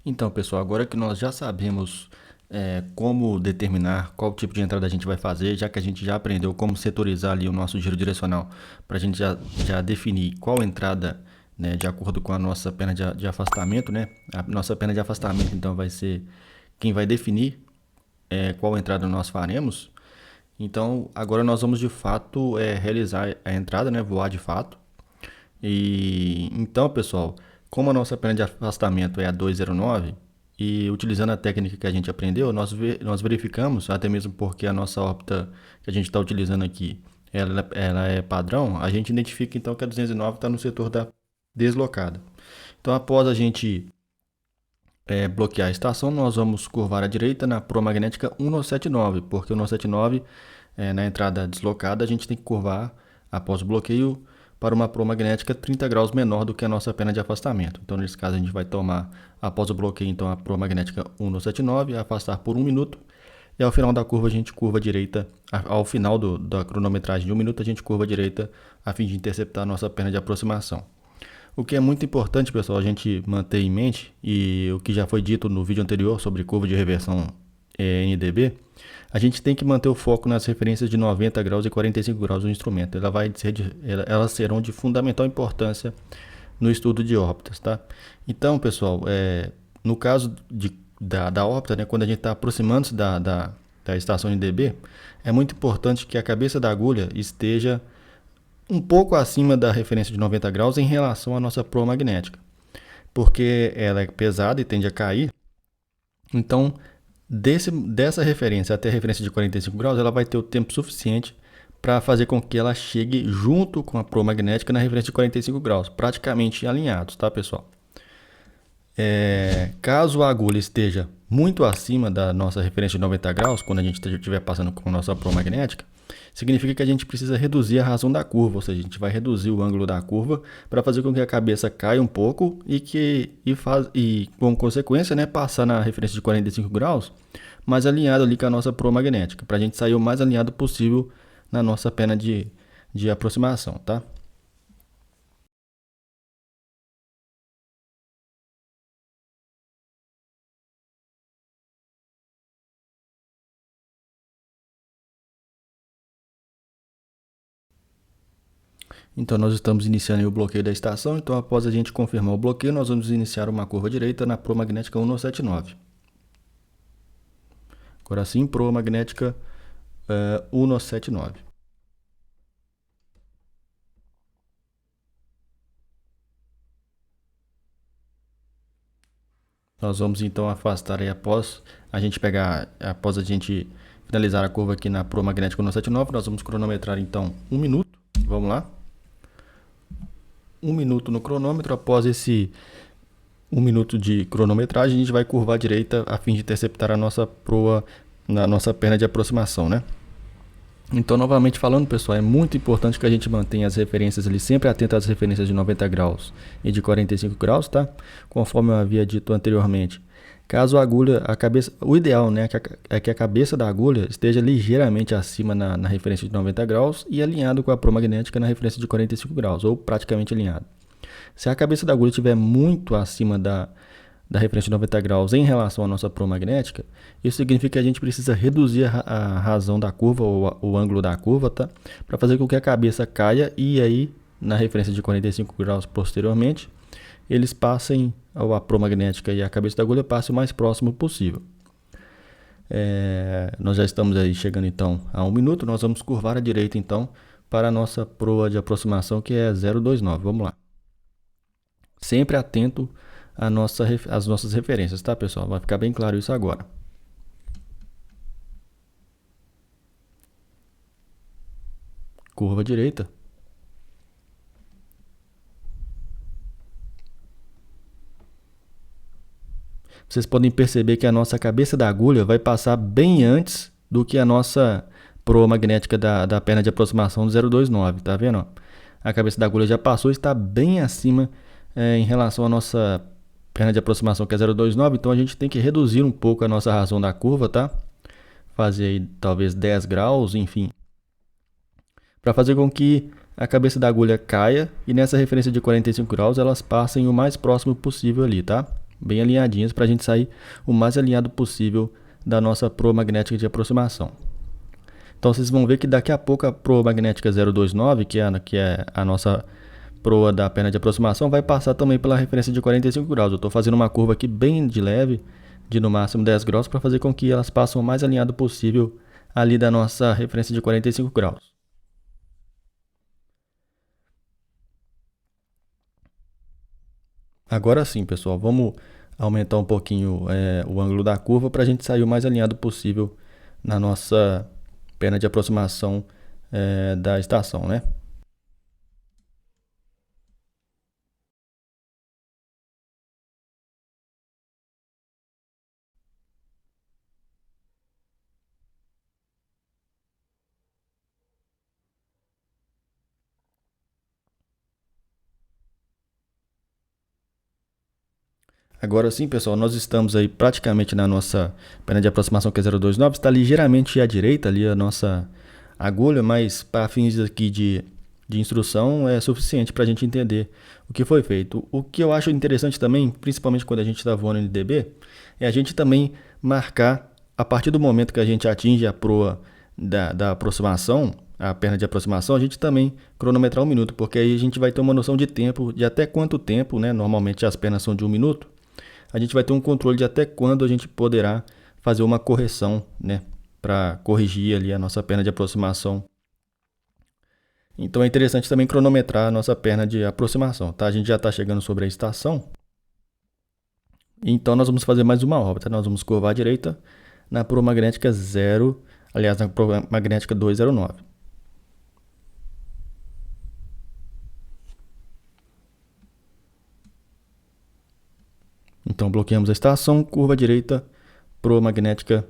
Então, pessoal, agora que nós já sabemos como determinar qual tipo de entrada a gente vai fazer, já que a gente já aprendeu como setorizar ali o nosso giro direcional, para a gente já definir qual entrada, né, de acordo com a nossa pena de afastamento, né? A nossa pena de afastamento, então, vai ser quem vai definir qual entrada nós faremos. Então, agora nós vamos de fato realizar a entrada, né, voar de fato. E então, pessoal, como a nossa pena de afastamento é a 209 e utilizando a técnica que a gente aprendeu, nós verificamos, até mesmo porque a nossa órbita que a gente está utilizando aqui, ela é padrão, a gente identifica então que a 209 está no setor da deslocada. Então, após a gente bloquear a estação, nós vamos curvar à direita na proa magnética 1979, porque o 179, na entrada deslocada, a gente tem que curvar após o bloqueio para uma proa magnética 30 graus menor do que a nossa pena de afastamento. Então, nesse caso, a gente vai tomar, após o bloqueio, então, a proa magnética 1979, afastar por 1 minuto, e ao final da curva a gente curva à direita, ao final da cronometragem de 1 minuto, a gente curva à direita a fim de interceptar a nossa pena de aproximação. O que é muito importante, pessoal, a gente manter em mente, e o que já foi dito no vídeo anterior sobre curva de reversão NDB, a gente tem que manter o foco nas referências de 90 graus e 45 graus do instrumento. Elas serão de fundamental importância no estudo de órbitas, tá? Então, pessoal, no caso da órbita, né, quando a gente está aproximando-se da estação NDB, é muito importante que a cabeça da agulha esteja um pouco acima da referência de 90 graus em relação à nossa proa magnética, porque ela é pesada e tende a cair. Então, dessa referência até a referência de 45 graus, ela vai ter o tempo suficiente para fazer com que ela chegue junto com a proa magnética na referência de 45 graus, praticamente alinhados, tá, pessoal? Caso a agulha esteja muito acima da nossa referência de 90 graus, quando a gente estiver passando com a nossa proa magnética, significa que a gente precisa reduzir a razão da curva, ou seja, a gente vai reduzir o ângulo da curva para fazer com que a cabeça caia um pouco e com consequência, né, passar na referência de 45 graus, mais alinhado ali com a nossa proa magnética, para a gente sair o mais alinhado possível na nossa pena de aproximação, tá? Então, nós estamos iniciando o bloqueio da estação. Então, após a gente confirmar o bloqueio, nós vamos iniciar uma curva direita na proa magnética 1979. Agora sim, proa magnética 1979. Nós vamos então afastar aí após a gente finalizar a curva aqui na proa magnética 1979, nós vamos cronometrar então 1 minuto. Vamos lá. 1 minuto no cronômetro. Após esse 1 minuto de cronometragem, a gente vai curvar à direita a fim de interceptar a nossa proa na nossa perna de aproximação, né? Então, novamente falando, pessoal, é muito importante que a gente mantenha as referências ali sempre atento às referências de 90 graus e de 45 graus, tá? Conforme eu havia dito anteriormente. Caso a agulha, o ideal, né, é que a cabeça da agulha esteja ligeiramente acima na referência de 90 graus e alinhado com a proa magnética na referência de 45 graus, ou praticamente alinhado. Se a cabeça da agulha estiver muito acima da referência de 90 graus em relação à nossa proa magnética, isso significa que a gente precisa reduzir a razão da curva, ou o ângulo da curva, tá? Para fazer com que a cabeça caia e aí, na referência de 45 graus posteriormente, eles passem, a proa magnética e a cabeça da agulha passem o mais próximo possível. Nós já estamos aí chegando então a 1 minuto, nós vamos curvar à direita então para a nossa proa de aproximação, que é 029. Vamos lá. Sempre atento às nossas referências, tá, pessoal? Vai ficar bem claro isso agora. Curva à direita. Vocês podem perceber que a nossa cabeça da agulha vai passar bem antes do que a nossa proa magnética da perna de aproximação do 029, tá vendo? A cabeça da agulha já passou e está bem acima em relação à nossa perna de aproximação, que é 029, então a gente tem que reduzir um pouco a nossa razão da curva, tá? Fazer aí talvez 10 graus, enfim, para fazer com que a cabeça da agulha caia e nessa referência de 45 graus elas passem o mais próximo possível ali, tá? bem alinhadinhas para a gente sair o mais alinhado possível da nossa proa magnética de aproximação. Então vocês vão ver que daqui a pouco a proa magnética 029, que é a nossa proa da perna de aproximação, vai passar também pela referência de 45 graus. Eu estou fazendo uma curva aqui bem de leve, de no máximo 10 graus, para fazer com que elas passem o mais alinhado possível ali da nossa referência de 45 graus. Agora sim, pessoal, vamos aumentar um pouquinho o ângulo da curva para a gente sair o mais alinhado possível na nossa perna de aproximação da estação, né? Agora sim, pessoal, nós estamos aí praticamente na nossa perna de aproximação que é 029, está ligeiramente à direita ali a nossa agulha, mas para fins aqui de instrução é suficiente para a gente entender o que foi feito. O que eu acho interessante também, principalmente quando a gente está voando NDB, é a gente também marcar, a partir do momento que a gente atinge a proa da aproximação, a perna de aproximação, a gente também cronometrar 1 minuto, porque aí a gente vai ter uma noção de tempo, de até quanto tempo, né? Normalmente as pernas são de 1 minuto, a gente vai ter um controle de até quando a gente poderá fazer uma correção, né? Para corrigir ali a nossa perna de aproximação. Então é interessante também cronometrar a nossa perna de aproximação, tá? A gente já está chegando sobre a estação. Então nós vamos fazer mais uma órbita. Nós vamos curvar à direita na proa magnética 0, aliás, na proa magnética 209. Então bloqueamos a estação, curva à direita, proa magnética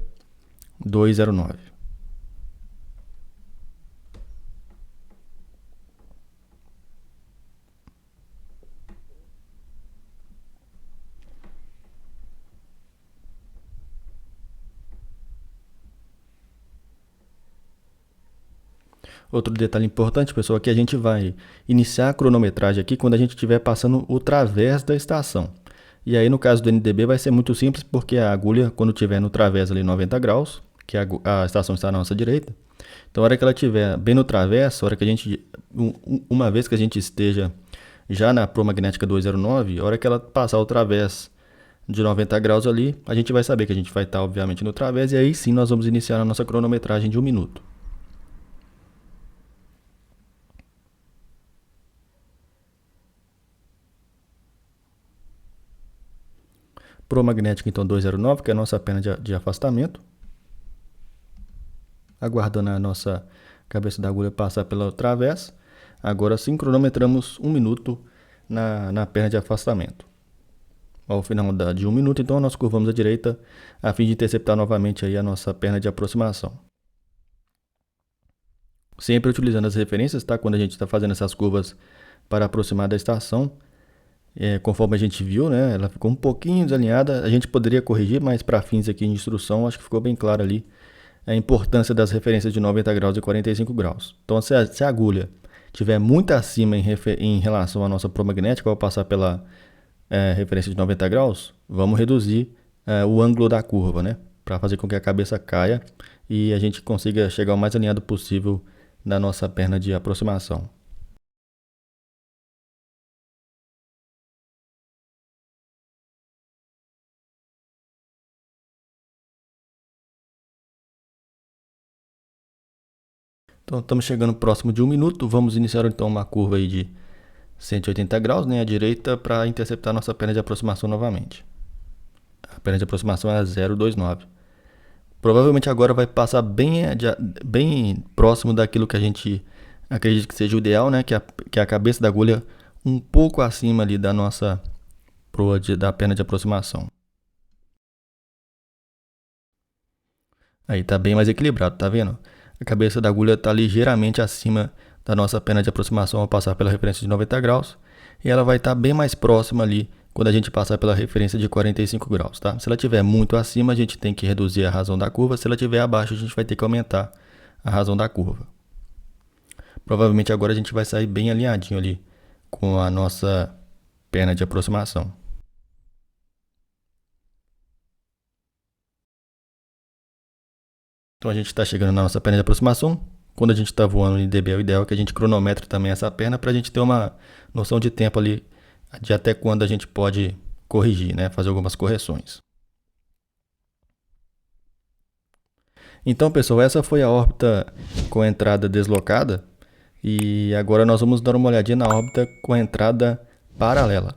209. Outro detalhe importante, pessoal, é que a gente vai iniciar a cronometragem aqui quando a gente estiver passando o través da estação. E aí no caso do NDB vai ser muito simples, porque a agulha, quando estiver no través ali 90 graus, que a estação está na nossa direita, então a hora que ela estiver bem no través, a hora que a gente, uma vez que a gente esteja já na proa magnética 209, a hora que ela passar o través de 90 graus ali, a gente vai saber que a gente vai estar obviamente no través, e aí sim nós vamos iniciar a nossa cronometragem de 1 minuto. Proa magnética então 209, que é a nossa perna de afastamento. Aguardando a nossa cabeça da agulha passar pela través. Agora sim cronometramos 1 minuto na perna de afastamento. Ao final de 1 minuto, então nós curvamos à direita a fim de interceptar novamente aí a nossa perna de aproximação. Sempre utilizando as referências, tá? Quando a gente está fazendo essas curvas para aproximar da estação, conforme a gente viu, né? Ela ficou um pouquinho desalinhada. A gente poderia corrigir, mas para fins aqui de instrução, acho que ficou bem claro ali a importância das referências de 90 graus e 45 graus. Então, se a agulha estiver muito acima em relação à nossa proa magnética, ao passar pela referência de 90 graus, vamos reduzir o ângulo da curva, né? Para fazer com que a cabeça caia e a gente consiga chegar o mais alinhado possível da nossa perna de aproximação. Então estamos chegando próximo de 1 minuto, vamos iniciar então uma curva aí de 180 graus, né, à direita, para interceptar nossa perna de aproximação novamente. A perna de aproximação é a 029. Provavelmente agora vai passar bem próximo daquilo que a gente acredita que seja o ideal, né, que é a cabeça da agulha um pouco acima ali da nossa proa da perna de aproximação. Aí tá bem mais equilibrado, tá vendo? A cabeça da agulha está ligeiramente acima da nossa perna de aproximação ao passar pela referência de 90 graus. E ela vai estar bem mais próxima ali quando a gente passar pela referência de 45 graus, tá? Se ela estiver muito acima, a gente tem que reduzir a razão da curva. Se ela estiver abaixo, a gente vai ter que aumentar a razão da curva. Provavelmente agora a gente vai sair bem alinhadinho ali com a nossa perna de aproximação. Então a gente está chegando na nossa perna de aproximação. Quando a gente está voando em dB, o ideal é que a gente cronometre também essa perna para a gente ter uma noção de tempo ali, de até quando a gente pode corrigir, né? Fazer algumas correções. Então, pessoal, essa foi a órbita com a entrada deslocada. E agora nós vamos dar uma olhadinha na órbita com a entrada paralela.